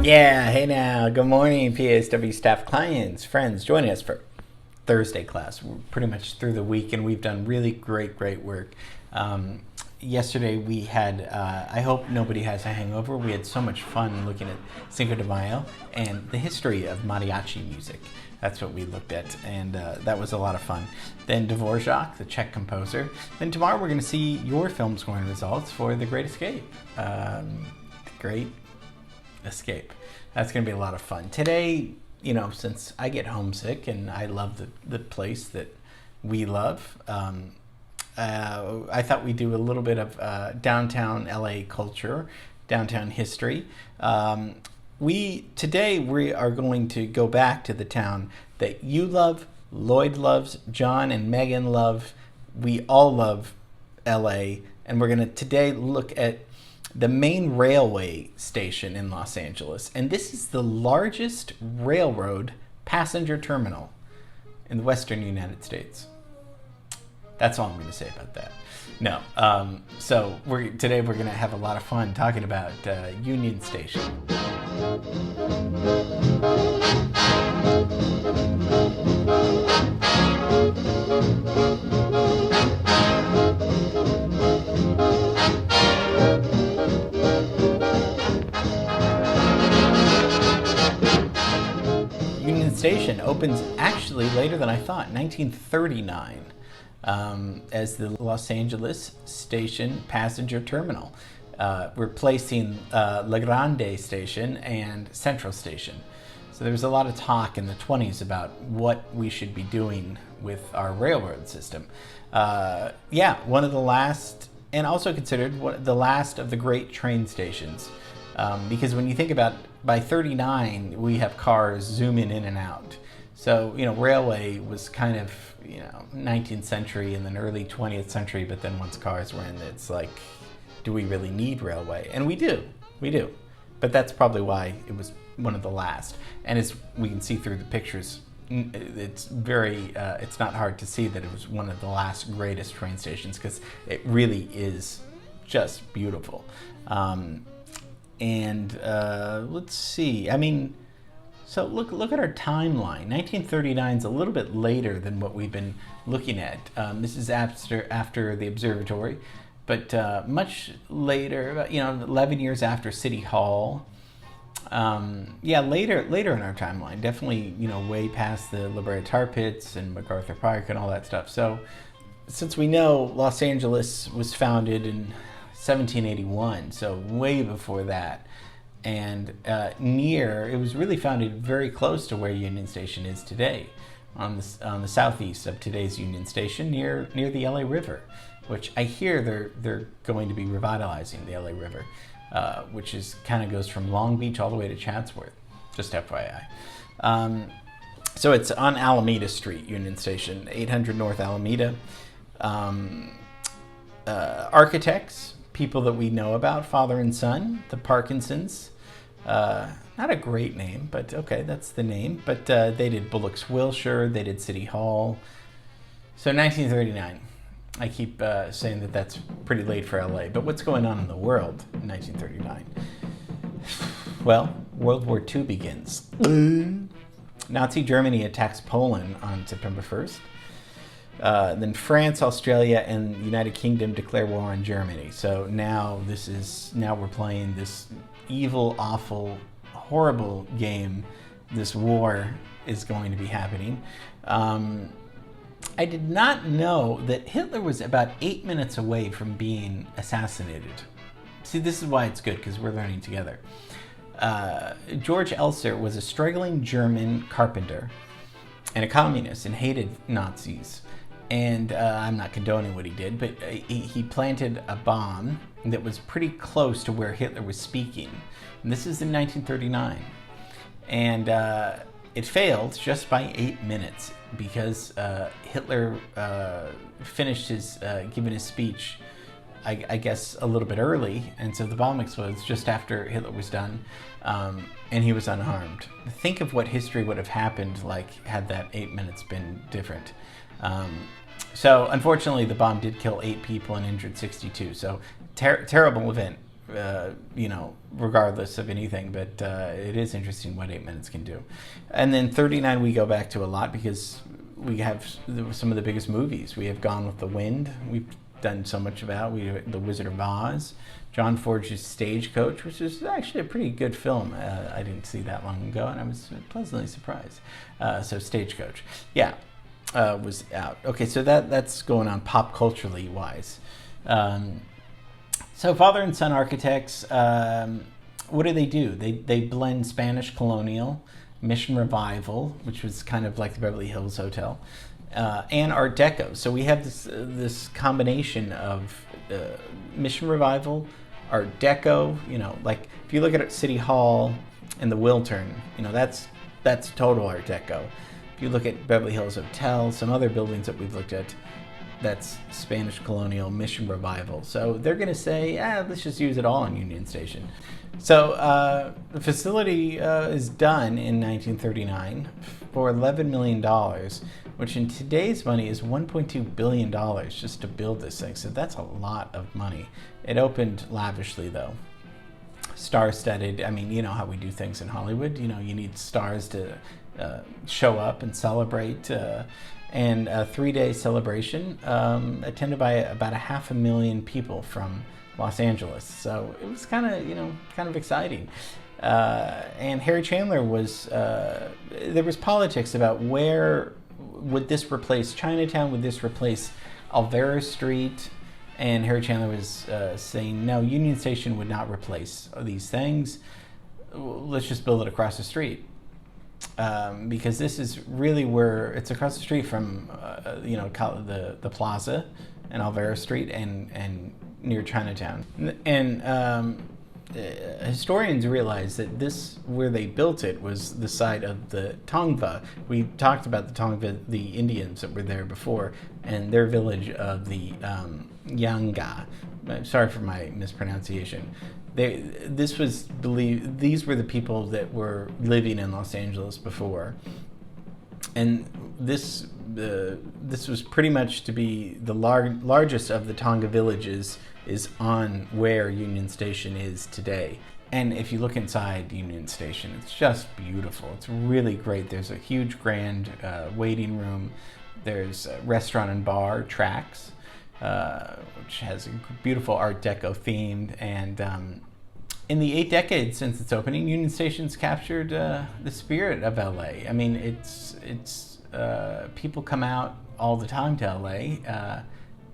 Yeah, hey now. Good morning, PSW staff, clients, friends joining us for Thursday class. We're pretty much through the week and we've done really great work. Yesterday we had, I hope nobody has a hangover, we had so much fun looking at Cinco de Mayo and the history of mariachi music. That's what we looked at, and that was a lot of fun. Then Dvorak, the Czech composer. Then tomorrow we're going to see your film scoring results for The Great Escape. Great Escape. That's going to be a lot of fun. Today, since I get homesick and I love the place that we love, I thought we'd do a little bit of downtown LA culture, downtown history. Today we are going to go back to the town that you love, Lloyd loves, John and Megan love. We all love LA, and we're going to today look at the main railway station in Los Angeles. And this is the largest railroad passenger terminal in the western United States. That's all I'm going to say about that. No. So today we're going to have a lot of fun talking about Union Station. Union Station opens actually later than I thought, 1939, as the Los Angeles Station passenger terminal, replacing La Grande Station and Central Station. So there was a lot of talk in the 20s about what we should be doing with our railroad system. One of the last, and also considered the last of the great train stations. Because when you think about, by 39, we have cars zooming in and out. So, railway was kind of, 19th century and then early 20th century, but then once cars were in, it's like, do we really need railway? And we do. But that's probably why it was one of the last. And as we can see through the pictures, it's not hard to see that it was one of the last greatest train stations, because it really is just beautiful. Let's see. So look at our timeline. 1939 is a little bit later than what we've been looking at. This is after the observatory, but much later, 11 years after City Hall. Later in our timeline, definitely, way past the La Brea Tar Pits and MacArthur Park and all that stuff. So since we know Los Angeles was founded in 1781, so way before that, and it was really founded very close to where Union Station is today, on the southeast of today's Union Station, near the LA River, which I hear they're going to be revitalizing the LA River, which is kind of goes from Long Beach all the way to Chatsworth, just FYI. So it's on Alameda Street, Union Station, 800 North Alameda. Architects, people that we know about, father and son, the Parkinsons. Not a great name, but okay, that's the name. But they did Bullock's Wilshire, they did City Hall. So 1939. I keep saying that that's pretty late for LA, but what's going on in the world in 1939? Well, World War II begins. Nazi Germany attacks Poland on September 1st. Then France, Australia, and the United Kingdom declare war on Germany. So now we're playing this evil, awful, horrible game. This war is going to be happening. I did not know that Hitler was about 8 minutes away from being assassinated. See, this is why it's good, because we're learning together. George Elser was a struggling German carpenter and a communist and hated Nazis. And I'm not condoning what he did, but he planted a bomb that was pretty close to where Hitler was speaking. And this is in 1939. And it failed just by 8 minutes, because Hitler finished giving his speech, I guess, a little bit early. And so the bomb explodes just after Hitler was done, and he was unharmed. Think of what history would have happened had that 8 minutes been different. So unfortunately, the bomb did kill 8 people and injured 62. So terrible event regardless of anything. But it is interesting what 8 minutes can do. And then 39 we go back to a lot because we have some of the biggest movies. We have Gone with the Wind. We've done so much about. We have The Wizard of Oz. John Ford's Stagecoach, which is actually a pretty good film. I didn't see that long ago, and I was pleasantly surprised. So Stagecoach, yeah, was out. Okay, so that's going on pop culturally wise. So Father and Son Architects, what do? They blend Spanish colonial, Mission Revival, which was kind of like the Beverly Hills Hotel, and Art Deco. So we have this combination of Mission Revival, Art Deco. Like if you look at City Hall and the Wiltern, that's total Art Deco. If you look at Beverly Hills Hotel, some other buildings that we've looked at, that's Spanish colonial, Mission Revival. So they're going to say, let's just use it all in Union Station. So the facility is done in 1939 for $11 million, which in today's money is $1.2 billion just to build this thing. So that's a lot of money. It opened lavishly, though. Star-studded. I mean, you know how we do things in Hollywood. You need stars to show up and celebrate. And a 3-day celebration attended by about 500,000 people from Los Angeles. So it was kind of exciting. And Harry Chandler there was politics about where would this replace Chinatown, would this replace Alvera Street? And Harry Chandler was saying, no, Union Station would not replace these things. Let's just build it across the street. Because this is really where it's across the street from, the plaza and Alvera Street and near Chinatown. And historians realize that where they built it was the site of the Tongva. We talked about the Tongva, the Indians that were there before, and their village of the Yanga. Sorry for my mispronunciation. These were the people that were living in Los Angeles before, and this was pretty much to be the largest of the Tonga villages is on where Union Station is today. And if you look inside Union Station, it's just beautiful. It's really great. There's a huge grand waiting room. There's a restaurant and bar, Tracks, which has a beautiful Art Deco theme. And in the 8 decades since its opening, Union Station's captured the spirit of LA. I mean, it's people come out all the time to LA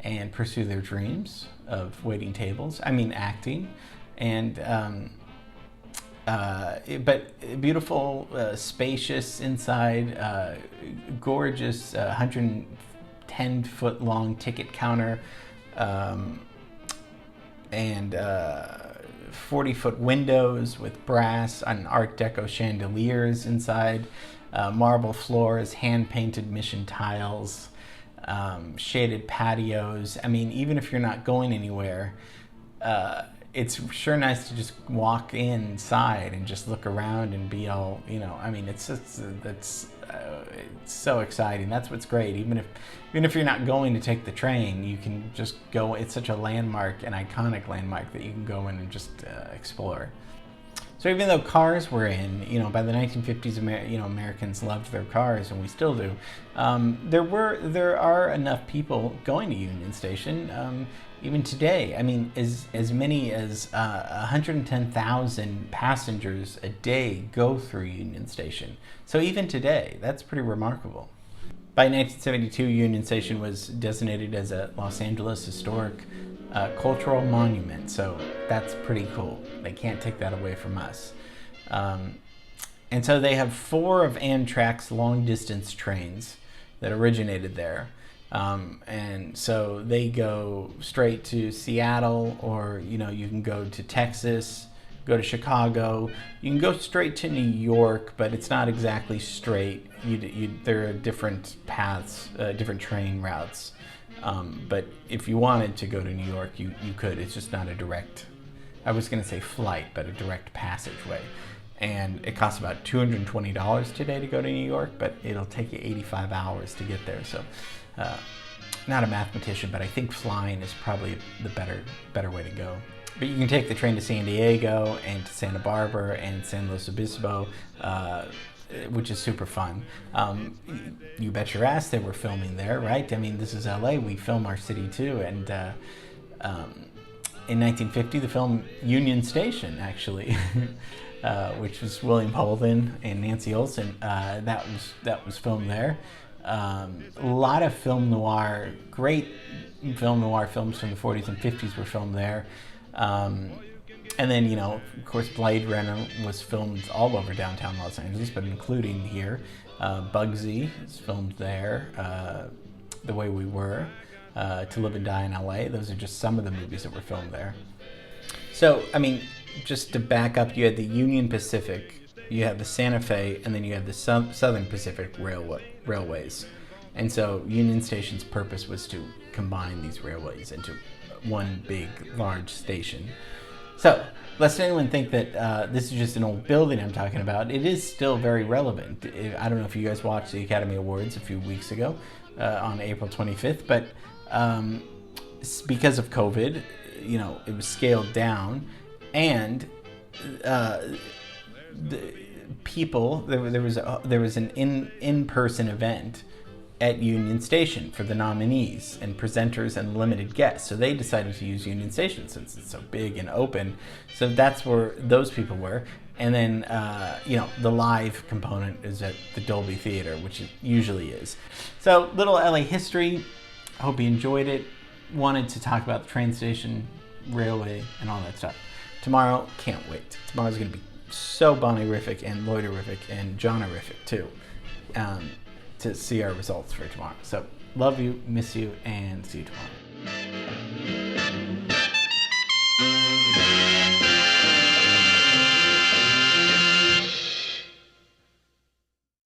and pursue their dreams of waiting tables. I mean, acting, and but beautiful, spacious inside, gorgeous, 110-foot long ticket counter, and 40-foot windows with brass and Art Deco chandeliers inside, marble floors, hand-painted Mission tiles, shaded patios. I mean, even if you're not going anywhere, it's sure nice to just walk inside and just look around and be all, I mean, it's so exciting. That's what's great. Even if you're not going to take the train, you can just go. It's such a landmark, an iconic landmark, that you can go in and just explore. So even though cars were in, by the 1950s, Americans loved their cars, and we still do. There are enough people going to Union Station. Even today, I mean, as many as 110,000 passengers a day go through Union Station. So even today, that's pretty remarkable. By 1972, Union Station was designated as a Los Angeles Historic Cultural Monument. So that's pretty cool. They can't take that away from us. And so they have 4 of Amtrak's long-distance trains that originated there. And so they go straight to Seattle, or, you can go to Texas, go to Chicago. You can go straight to New York, but it's not exactly straight. There are different paths, different train routes. But if you wanted to go to New York, you could. It's just not a direct, I was going to say flight, but a direct passageway. And it costs about $220 today to go to New York, but it'll take you 85 hours to get there. So not a mathematician, but I think flying is probably the better way to go. But you can take the train to San Diego and to Santa Barbara and San Luis Obispo, which is super fun. You bet your ass they were filming there, right? I mean, this is LA. We film our city too. And in 1950, the film Union Station, actually, which was William Holden and Nancy Olson, that was filmed there. A lot of film noir, great film noir films from the 40s and 50s were filmed there. And then, you know, of course, Blade Runner was filmed all over downtown Los Angeles, but including here. Bugsy is filmed there. The Way We Were, To Live and Die in LA. Those are just some of the movies that were filmed there. So, I mean, just to back up, you had the Union Pacific, you had the Santa Fe, and then you had the Southern Pacific Railways. And so Union Station's purpose was to combine these railways into one big, large station. So, lest anyone think that this is just an old building I'm talking about, it is still very relevant. I don't know if you guys watched the Academy Awards a few weeks ago on April 25th, but because of COVID, you know, it was scaled down, and the people, there was an in-person event at Union Station for the nominees and presenters and limited guests. So they decided to use Union Station since it's so big and open. So that's where those people were. And then, you know, the live component is at the Dolby Theater, which it usually is. So little LA history. I hope you enjoyed it. Wanted to talk about the train station, railway, and all that stuff. Tomorrow, can't wait. Tomorrow's going to be so Bonnie-rific and Lloyd-rific and John-rific too. To see our results for tomorrow. So love you, miss you, and see you tomorrow.